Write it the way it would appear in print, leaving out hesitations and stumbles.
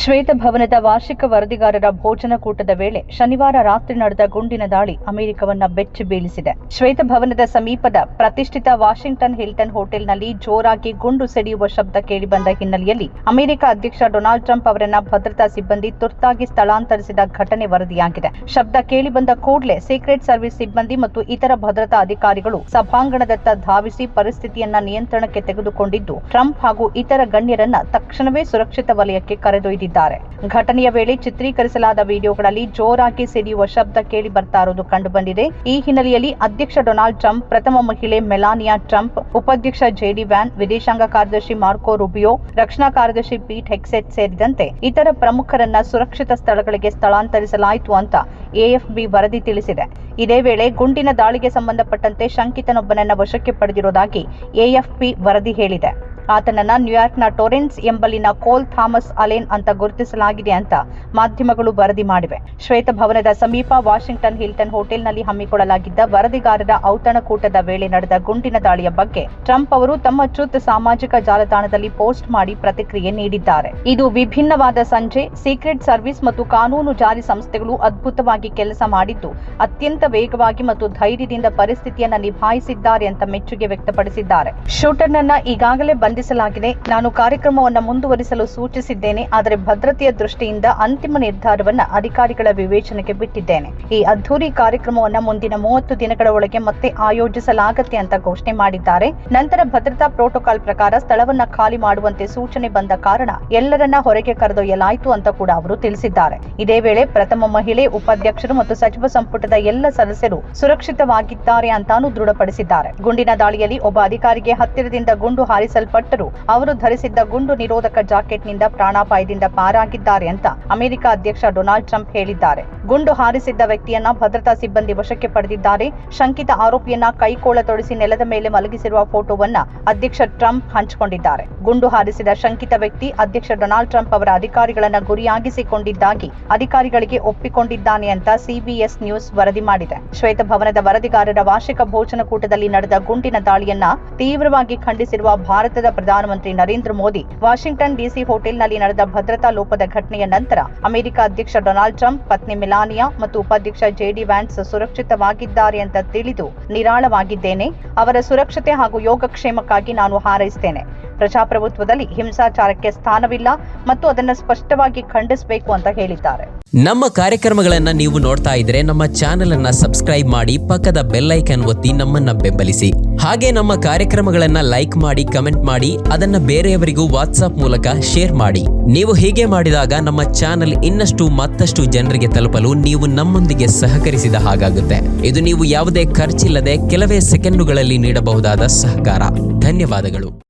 ಶ್ವೇತಭವನದ ವಾರ್ಷಿಕ ವರದಿಗಾರರ ಭೋಜನಕೂಟದ ವೇಳೆ ಶನಿವಾರ ರಾತ್ರಿ ನಡೆದ ಗುಂಡಿನ ದಾಳಿ ಅಮೆರಿಕವನ್ನ ಬೆಚ್ಚಿ ಬೀಳಿಸಿದೆ. ಶ್ವೇತಭವನದ ಸಮೀಪದ ಪ್ರತಿಷ್ಠಿತ ವಾಷಿಂಗ್ಟನ್ ಹಿಲ್ಟನ್ ಹೋಟೆಲ್ನಲ್ಲಿ ಜೋರಾಗಿ ಗುಂಡು ಸಿಡಿಯುವ ಶಬ್ದ ಕೇಳಿಬಂದ ಹಿನ್ನೆಲೆಯಲ್ಲಿ ಅಮೆರಿಕ ಅಧ್ಯಕ್ಷ ಡೊನಾಲ್ಡ್ ಟ್ರಂಪ್ ಅವರನ್ನ ಭದ್ರತಾ ಸಿಬ್ಬಂದಿ ತುರ್ತಾಗಿ ಸ್ಥಳಾಂತರಿಸಿದ ಘಟನೆ ವರದಿಯಾಗಿದೆ. ಶಬ್ದ ಕೇಳಿಬಂದ ಕೂಡಲೇ ಸೀಕ್ರೆಟ್ ಸರ್ವಿಸ್ ಸಿಬ್ಬಂದಿ ಮತ್ತು ಇತರ ಭದ್ರತಾ ಅಧಿಕಾರಿಗಳು ಸಭಾಂಗಣದತ್ತ ಧಾವಿಸಿ ಪರಿಸ್ಥಿತಿಯನ್ನ ನಿಯಂತ್ರಣಕ್ಕೆ ತೆಗೆದುಕೊಂಡಿದ್ದು, ಟ್ರಂಪ್ ಹಾಗೂ ಇತರ ಗಣ್ಯರನ್ನ ತಕ್ಷಣವೇ ಸುರಕ್ಷಿತ ವಲಯಕ್ಕೆ ಕರೆದೊಯ್ದಿದ್ದಾರೆ. ಘಟನೆಯ ವೇಳೆ ಚಿತ್ರೀಕರಿಸಲಾದ ವಿಡಿಯೋಗಳಲ್ಲಿ ಜೋರಾಗಿ ಸಿಡಿಯುವ ಶಬ್ದ ಕೇಳಿ ಬರ್ತಾ ಇರುವುದು ಕಂಡುಬಂದಿದೆ. ಈ ಹಿನ್ನೆಲೆಯಲ್ಲಿ ಅಧ್ಯಕ್ಷ ಡೊನಾಲ್ಡ್ ಟ್ರಂಪ್, ಪ್ರಥಮ ಮಹಿಳೆ ಮೆಲಾನಿಯಾ ಟ್ರಂಪ್, ಉಪಾಧ್ಯಕ್ಷ ಜೆಡಿ ವ್ಯಾನ್ಸ್, ವಿದೇಶಾಂಗ ಕಾರ್ಯದರ್ಶಿ ಮಾರ್ಕೊ ರೂಬಿಯೋ, ರಕ್ಷಣಾ ಕಾರ್ಯದರ್ಶಿ ಪೀಟ್ ಹೆಗ್ಸೆಟ್ ಸೇರಿದಂತೆ ಇತರ ಪ್ರಮುಖರನ್ನ ಸುರಕ್ಷಿತ ಸ್ಥಳಗಳಿಗೆ ಸ್ಥಳಾಂತರಿಸಲಾಯಿತು ಅಂತ ಎಎಫ್ಪಿ ವರದಿ ತಿಳಿಸಿದೆ. ಇದೇ ವೇಳೆ ಗುಂಡಿನ ದಾಳಿಗೆ ಸಂಬಂಧಪಟ್ಟಂತೆ ಶಂಕಿತನೊಬ್ಬನನ್ನ ವಶಕ್ಕೆ ಪಡೆದಿರುವುದಾಗಿ ಎಎಫ್ಪಿ ವರದಿ ಹೇಳಿದೆ. ಆತನನ್ನ ನ್ಯೂಯಾರ್ಕ್ನ ಟೊರೆನ್ಸ್ ಎಂಬಲ್ಲಿನ ಕೋಲ್ ಥಾಮಸ್ ಅಲೆನ್ ಅಂತ ಗುರುತಿಸಲಾಗಿದೆ ಅಂತ ಮಾಧ್ಯಮಗಳು ವರದಿ ಮಾಡಿವೆ. ಶ್ವೇತಭವನದ ಸಮೀಪ ವಾಷಿಂಗ್ಟನ್ ಹಿಲ್ಟನ್ ಹೋಟೆಲ್ನಲ್ಲಿ ಹಮ್ಮಿಕೊಳ್ಳಲಾಗಿದ್ದ ವರದಿಗಾರರ ಔತಣಕೂಟದ ವೇಳೆ ನಡೆದ ಗುಂಡಿನ ದಾಳಿಯ ಬಗ್ಗೆ ಟ್ರಂಪ್ ಅವರು ತಮ್ಮ ಟ್ರುತ್ ಸಾಮಾಜಿಕ ಜಾಲತಾಣದಲ್ಲಿ ಪೋಸ್ಟ್ ಮಾಡಿ ಪ್ರತಿಕ್ರಿಯೆ ನೀಡಿದ್ದಾರೆ. ಇದು ವಿಭಿನ್ನವಾದ ಸಂಜೆ. ಸೀಕ್ರೆಟ್ ಸರ್ವಿಸ್ ಮತ್ತು ಕಾನೂನು ಜಾರಿ ಸಂಸ್ಥೆಗಳು ಅದ್ಭುತವಾಗಿ ಕೆಲಸ ಮಾಡಿದ್ದು, ಅತ್ಯಂತ ವೇಗವಾಗಿ ಮತ್ತು ಧೈರ್ಯದಿಂದ ಪರಿಸ್ಥಿತಿಯನ್ನ ನಿಭಾಯಿಸಿದ್ದಾರೆ ಅಂತ ಮೆಚ್ಚುಗೆ ವ್ಯಕ್ತಪಡಿಸಿದ್ದಾರೆ. ಶೂಟರ್ನನ್ನ ಈಗಾಗಲೇ ಬಂಧಿಸಲಾಗಿದೆ. ನಾನು ಕಾರ್ಯಕ್ರಮವನ್ನು ಮುಂದುವರಿಸಲು ಸೂಚಿಸಿದ್ದೇನೆ, ಆದರೆ ಭದ್ರತೆಯ ದೃಷ್ಟಿಯಿಂದ ಅಂತಿಮ ನಿರ್ಧಾರವನ್ನ ಅಧಿಕಾರಿಗಳ ವಿವೇಚನೆಗೆ ಬಿಟ್ಟಿದ್ದೇನೆ. ಈ ಅದ್ಧೂರಿ ಕಾರ್ಯಕ್ರಮವನ್ನು ಮುಂದಿನ 30 ದಿನಗಳ ಒಳಗೆ ಮತ್ತೆ ಆಯೋಜಿಸಲಾಗುತ್ತೆ ಅಂತ ಘೋಷಣೆ ಮಾಡಿದ್ದಾರೆ. ನಂತರ ಭದ್ರತಾ ಪ್ರೋಟೋಕಾಲ್ ಪ್ರಕಾರ ಸ್ಥಳವನ್ನ ಖಾಲಿ ಮಾಡುವಂತೆ ಸೂಚನೆ ಬಂದ ಕಾರಣ ಎಲ್ಲರನ್ನ ಹೊರಗೆ ಕರೆದೊಯ್ಯಲಾಯಿತು ಅಂತ ಕೂಡ ಅವರು ತಿಳಿಸಿದ್ದಾರೆ. ಇದೇ ವೇಳೆ ಪ್ರಥಮ ಮಹಿಳೆ, ಉಪಾಧ್ಯಕ್ಷರು ಮತ್ತು ಸಚಿವ ಸಂಪುಟದ ಎಲ್ಲ ಸದಸ್ಯರು ಸುರಕ್ಷಿತವಾಗಿದ್ದಾರೆ ಅಂತಾನೂ ದೃಢಪಡಿಸಿದ್ದಾರೆ. ಗುಂಡಿನ ದಾಳಿಯಲ್ಲಿ ಒಬ್ಬ ಅಧಿಕಾರಿಗೆ ಹತ್ತಿರದಿಂದ ಗುಂಡು ಹಾರಿಸಲ್ಪಟ್ಟರು. ಅವರು ಧರಿಸಿದ್ದ ಗುಂಡು ನಿರೋಧಕ ಜಾಕೆಟ್ನಿಂದ ಪ್ರಾಣಾಪಾಯದಿಂದ ಪಾರಾಗಿದ್ದಾರೆ ಅಂತ ಅಮೆರಿಕ ಅಧ್ಯಕ್ಷ ಡೊನಾಲ್ಡ್ ಟ್ರಂಪ್ ಹೇಳಿದ್ದಾರೆ. ಗುಂಡು ಹಾರಿಸಿದ್ದ ವ್ಯಕ್ತಿಯನ್ನ ಭದ್ರತಾ ಸಿಬ್ಬಂದಿ ವಶಕ್ಕೆ ಪಡೆದಿದ್ದಾರೆ. ಶಂಕಿತ ಆರೋಪಿಯನ್ನ ಕೈಕೋಳ ತೊಡಿಸಿ ನೆಲದ ಮೇಲೆ ಮಲಗಿಸಿರುವ ಫೋಟೋವನ್ನ ಅಧ್ಯಕ್ಷ ಟ್ರಂಪ್ ಹಂಚಿಕೊಂಡಿದ್ದಾರೆ. ಗುಂಡು ಹಾರಿಸಿದ ಶಂಕಿತ ವ್ಯಕ್ತಿ ಅಧ್ಯಕ್ಷ ಡೊನಾಲ್ಡ್ ಟ್ರಂಪ್ ಅವರ ಅಧಿಕಾರಿಗಳನ್ನ ಗುರಿಯಾಗಿಸಿಕೊಂಡಿದ್ದಾಗಿ ಅಧಿಕಾರಿಗಳಿಗೆ ಒಪ್ಪಿಕೊಂಡಿದ್ದಾನೆ ಅಂತ ಸಿಬಿಎಸ್ ನ್ಯೂಸ್ ವರದಿ ಮಾಡಿದೆ. ಶ್ವೇತಭವನದ ವರದಿಗಾರರ ವಾರ್ಷಿಕ ಭೋಜನಕೂಟದಲ್ಲಿ ನಡೆದ ಗುಂಡಿನ ದಾಳಿಯನ್ನ ತೀವ್ರವಾಗಿ ಖಂಡಿಸಿರುವ ಭಾರತದ ಪ್ರಧಾನಮಂತ್ರಿ ನರೇಂದ್ರ ಮೋದಿ, ವಾಷಿಂಗ್ಟನ್ ಡಿಸಿ ಹೋಟೆಲ್ನಲ್ಲಿ ನಡೆದ ಭದ್ರತಾ ಲೋಪದ ಘಟನೆಯ ನಂತರ ಅಮೆರಿಕ ಅಧ್ಯಕ್ಷ ಡೊನಾಲ್ಡ್ ಟ್ರಂಪ್, ಪತ್ನಿ ಮೆಲಾನಿಯಾ ಮತ್ತು ಉಪಾಧ್ಯಕ್ಷ ಜೆಡಿ ವ್ಯಾನ್ಸ್ ಸುರಕ್ಷಿತವಾಗಿದ್ದಾರೆ ಅಂತ ತಿಳಿದು ನಿರಾಳವಾಗಿದ್ದೇನೆ. ಅವರ ಸುರಕ್ಷತೆ ಹಾಗೂ ಯೋಗಕ್ಷೇಮಕ್ಕಾಗಿ ನಾನು ಹಾರೈಸುತ್ತೇನೆ. ಪ್ರಜಾಪ್ರಭುತ್ವದಲ್ಲಿ ಹಿಂಸಾಚಾರಕ್ಕೆ ಸ್ಥಾನವಿಲ್ಲ ಮತ್ತು ಅದನ್ನು ಸ್ಪಷ್ಟವಾಗಿ ಖಂಡಿಸಬೇಕು ಅಂತ ಹೇಳಿದ್ದಾರೆ. ನಮ್ಮ ಕಾರ್ಯಕ್ರಮಗಳನ್ನ ನೀವು ನೋಡ್ತಾ ಇದ್ರೆ ನಮ್ಮ ಚಾನೆಲ್ ಅನ್ನ ಸಬ್ಸ್ಕ್ರೈಬ್ ಮಾಡಿ, ಪಕ್ಕದ ಬೆಲ್ ಐಕಾನ್ ಒತ್ತಿ ನಮ್ಮನ್ನ ಬೆಂಬಲಿಸಿ. ಹಾಗೆ ನಮ್ಮ ಕಾರ್ಯಕ್ರಮಗಳನ್ನ ಲೈಕ್ ಮಾಡಿ, ಕಮೆಂಟ್ ಮಾಡಿ, ಅದನ್ನ ಬೇರೆಯವರಿಗೂ ವಾಟ್ಸ್ಆಪ್ ಮೂಲಕ ಶೇರ್ ಮಾಡಿ. ನೀವು ಹೀಗೆ ಮಾಡಿದಾಗ ನಮ್ಮ ಚಾನೆಲ್ ಇನ್ನಷ್ಟು ಮತ್ತಷ್ಟು ಜನರಿಗೆ ತಲುಪಲು ನೀವು ನಮ್ಮೊಂದಿಗೆ ಸಹಕರಿಸಿದ ಹಾಗಾಗುತ್ತೆ. ಇದು ನೀವು ಯಾವುದೇ ಖರ್ಚಿಲ್ಲದೆ ಕೆಲವೇ ಸೆಕೆಂಡುಗಳಲ್ಲಿ ನೀಡಬಹುದಾದ ಸಹಕಾರ. ಧನ್ಯವಾದಗಳು.